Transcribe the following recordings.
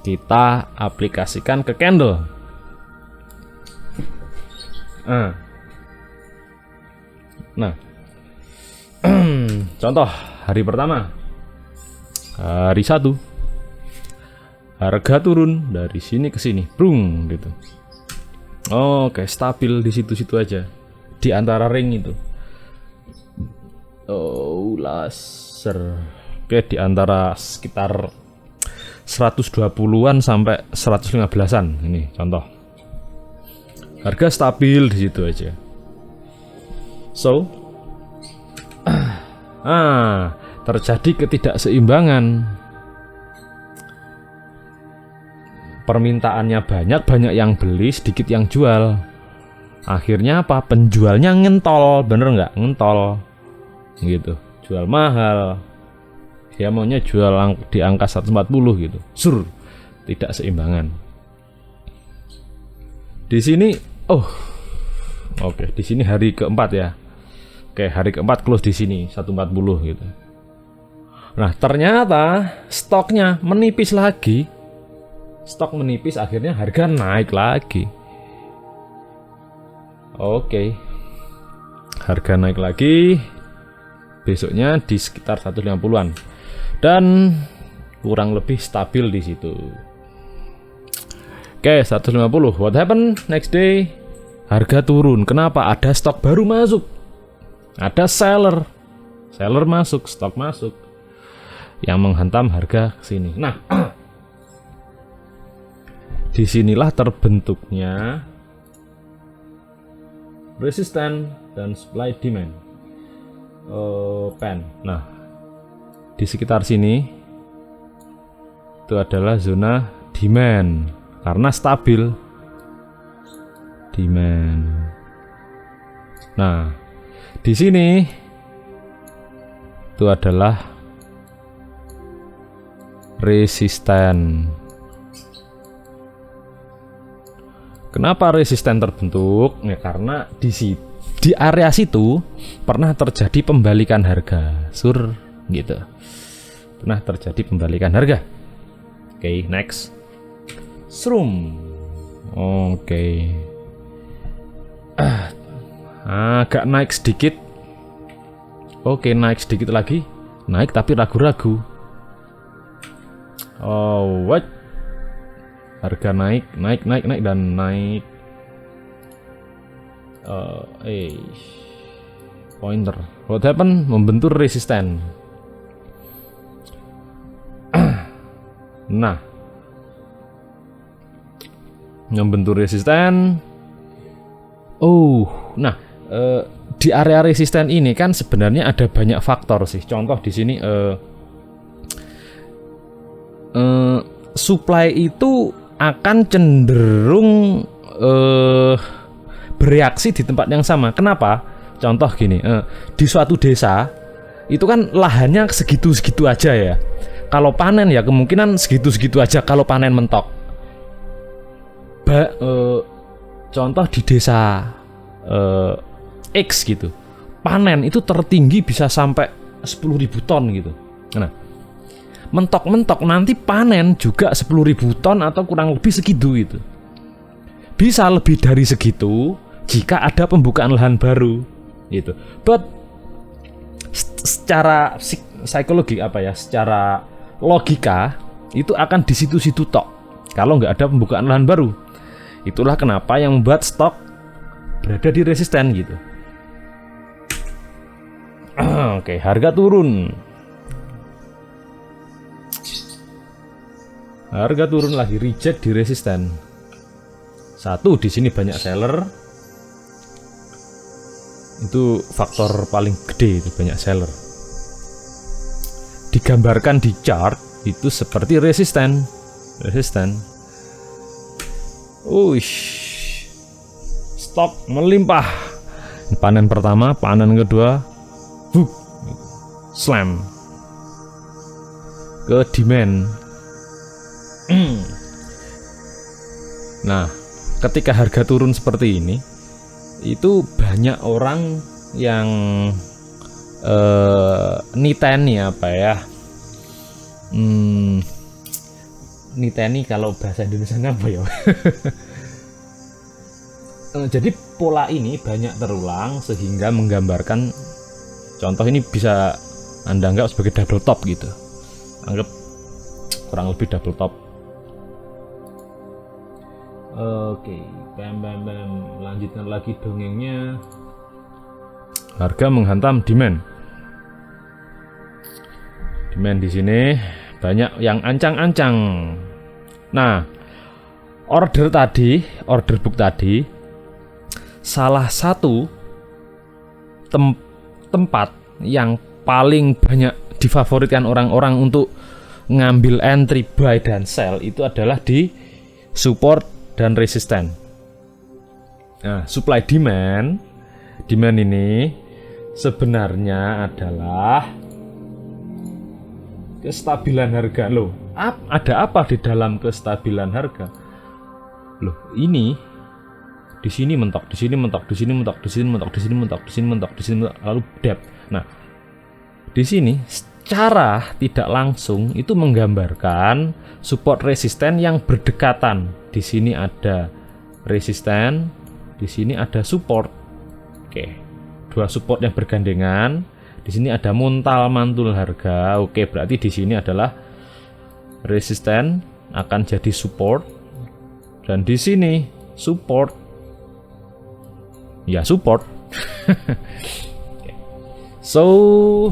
kita aplikasikan ke candle. Nah, contoh hari pertama, hari 1, harga turun dari sini ke sini, brung gitu. Oke, stabil di situ-situ aja, di antara ring itu. Oh, laser. Oke, di antara sekitar 120-an sampai 115-an. Ini contoh. Harga stabil di situ aja. So, terjadi ketidakseimbangan. Permintaannya banyak yang beli, sedikit yang jual. Akhirnya apa? Penjualnya ngentol, bener nggak? Ngentol, gitu. Jual mahal. Dia maunya jual di angka 140 gitu. Tidak seimbangan. Di sini, oke, di sini hari keempat ya. Oke, hari keempat close di sini 140 gitu. Nah, ternyata stoknya menipis lagi. Stok menipis, akhirnya harga naik lagi. Oke. Harga naik lagi. Besoknya di sekitar 150-an. Dan kurang lebih stabil di situ. Oke, 150. What happened next day? Harga turun. Kenapa? Ada stok baru masuk. Ada seller masuk, stok masuk, yang menghantam harga ke sini. Nah, disinilah terbentuknya resisten dan supply demand pen. Nah, di sekitar sini itu adalah zona demand karena stabil demand. Nah, di sini itu adalah resisten. Kenapa resisten terbentuk? Ya, karena di area situ pernah terjadi pembalikan harga, gitu. Pernah terjadi pembalikan harga. Oke, next. Shroom. Oke. Agak naik sedikit. Oke, naik sedikit lagi. Naik tapi ragu-ragu. Oh, what? Harga naik dan naik. Pointer. What happened? Membentur resisten. Nah, membentur resisten. Nah, di area resisten ini kan sebenarnya ada banyak faktor sih. Contoh di sini supply itu akan cenderung bereaksi di tempat yang sama. Kenapa? Contoh gini, di suatu desa itu kan lahannya segitu-segitu aja ya. Kalau panen ya kemungkinan segitu-segitu aja kalau panen mentok. Contoh di desa X gitu, panen itu tertinggi bisa sampai 10.000 ton gitu. Nah, mentok-mentok nanti panen juga 10.000 ton atau kurang lebih segitu gitu. Bisa lebih dari segitu jika ada pembukaan lahan baru gitu. But secara psikologi secara logika itu akan di situ-situ tok kalau nggak ada pembukaan lahan baru. Itulah kenapa yang membuat stok berada di resisten gitu. Oke, harga turun. Harga turun lagi, reject di resisten. Satu, di sini banyak seller. Itu faktor paling gede, itu banyak seller. Digambarkan di chart itu seperti resisten. Stok melimpah. Panen pertama, panen kedua, slam ke demand. Nah, ketika harga turun seperti ini, itu banyak orang yang niten ya niteni kalau bahasa Indonesia apa ya. Jadi pola ini banyak terulang sehingga menggambarkan, contoh ini bisa Anda anggap sebagai double top gitu. Anggap kurang lebih double top. Oke, bam. Lanjutkan lagi dongengnya. Harga menghantam demand. Demand di sini banyak yang ancang-ancang. Nah, order book tadi, salah satu tempat yang paling banyak difavoritkan orang-orang untuk ngambil entry, buy dan sell itu adalah di support dan resisten. Nah, supply demand ini sebenarnya adalah kestabilan harga. Loh, ada apa di dalam kestabilan harga? Loh, ini di sini mentok, di sini mentok, di sini mentok, di sini mentok, di sini mentok, di sini mentok, di sini mentok, lalu depth. Nah, di sini secara tidak langsung itu menggambarkan support resisten yang berdekatan. Di sini ada resisten, di sini ada support. Oke, dua support yang bergandengan. Di sini ada muntal mantul harga. Oke, berarti di sini adalah resisten akan jadi support, dan di sini support. Ya, support. So,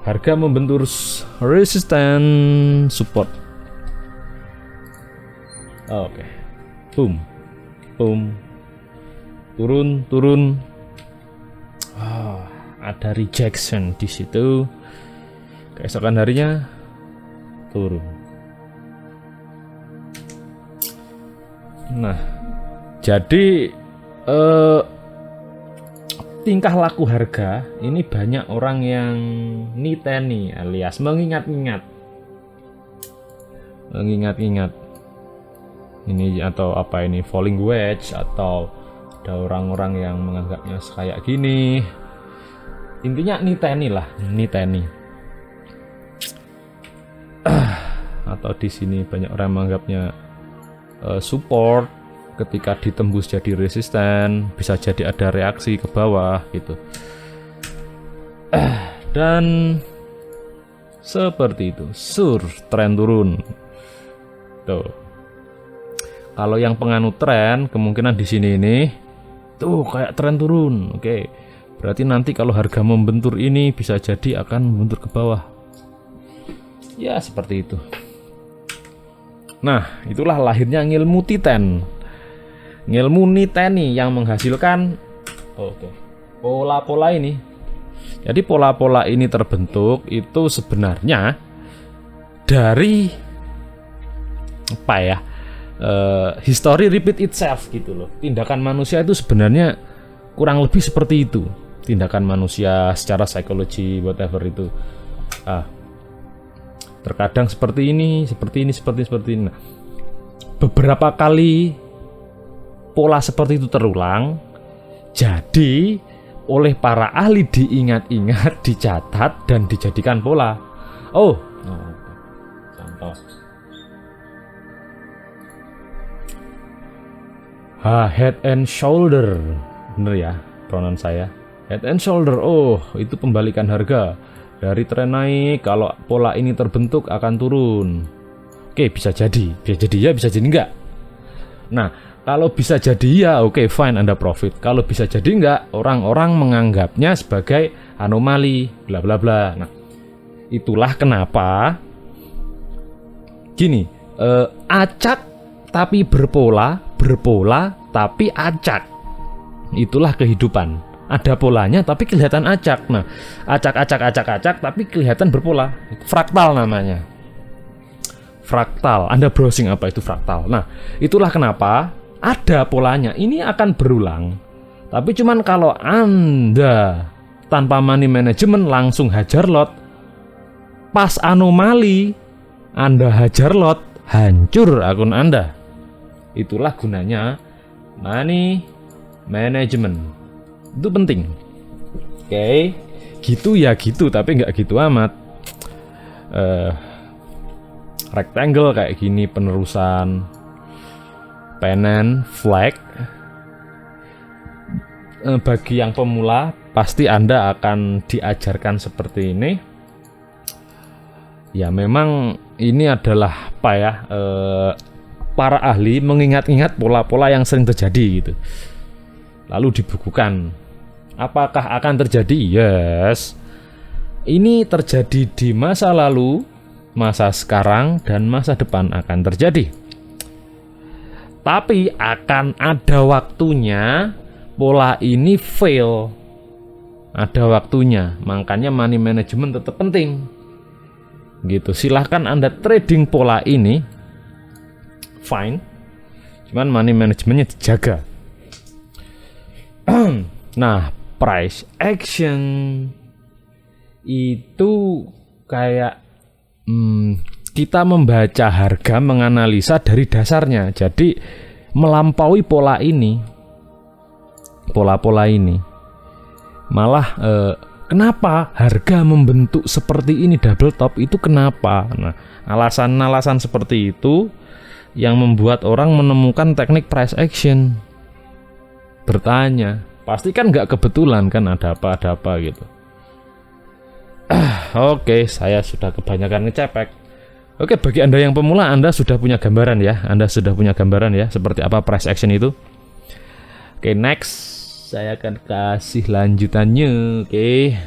harga membentur resisten support. Oke. Boom. Turun. Ada rejection di situ. Keesokan harinya turun. Nah, jadi tingkah laku harga ini banyak orang yang niteni alias mengingat-ingat ini, atau apa ini, falling wedge, atau ada orang-orang yang menganggapnya kayak gini. Intinya niteni atau di sini banyak orang menganggapnya support. Ketika ditembus jadi resisten, bisa jadi ada reaksi ke bawah gitu. Dan seperti itu, tren turun. Tuh. Kalau yang penganut tren, kemungkinan di sini ini tuh kayak tren turun. Oke. Berarti nanti kalau harga membentur ini bisa jadi akan membentur ke bawah. Ya, seperti itu. Nah, itulah lahirnya ilmu titen. Ilmu niteni yang menghasilkan pola-pola ini. Jadi pola-pola ini terbentuk itu sebenarnya dari apa ya? History repeat itself gitu loh. Tindakan manusia itu sebenarnya kurang lebih seperti itu. Tindakan manusia secara psikologi whatever itu. Terkadang seperti ini. Nah, beberapa kali pola seperti itu terulang, jadi oleh para ahli diingat-ingat, dicatat, dan dijadikan pola. Contoh head and shoulder, bener ya pronoun saya, head and shoulder. Itu pembalikan harga dari tren naik. Kalau pola ini terbentuk akan turun. Oke, bisa jadi ya, bisa jadi enggak. Nah, kalau bisa jadi ya, oke, fine, Anda profit. Kalau bisa jadi enggak, orang-orang menganggapnya sebagai anomali, bla bla bla. Nah, itulah kenapa gini, acak tapi berpola tapi acak. Itulah kehidupan. Ada polanya tapi kelihatan acak. Nah, acak tapi kelihatan berpola. Fraktal namanya. Fraktal. Anda browsing apa itu fraktal. Nah, itulah kenapa ada polanya, ini akan berulang. Tapi cuman kalau Anda tanpa money management langsung hajar lot, pas anomali Anda hajar lot, hancur akun Anda. Itulah gunanya money management. Itu penting. Oke, gitu ya gitu, tapi nggak gitu amat. rectangle kayak gini, penerusan pennant, flag. Bagi yang pemula pasti Anda akan diajarkan seperti ini. Ya memang ini adalah apa ya, para ahli mengingat-ingat pola-pola yang sering terjadi gitu, lalu dibukukan. Apakah akan terjadi? Yes, ini terjadi di masa lalu, masa sekarang, dan masa depan akan terjadi. Tapi akan ada waktunya pola ini fail. Ada waktunya, makanya money management tetap penting. Gitu. Silahkan Anda trading pola ini, fine. Cuman money managementnya dijaga. Nah, price action itu kayak kita membaca harga, menganalisa dari dasarnya. Jadi melampaui pola ini, pola-pola ini. Malah kenapa harga membentuk seperti ini double top itu kenapa? Nah, alasan-alasan seperti itu yang membuat orang menemukan teknik price action. Bertanya, pasti kan nggak kebetulan kan, ada apa gitu. Oke, saya sudah kebanyakan ngecepek. Oke, bagi Anda yang pemula, Anda sudah punya gambaran ya. Anda sudah punya gambaran ya seperti apa price action itu. Oke, next saya akan kasih lanjutannya. Oke.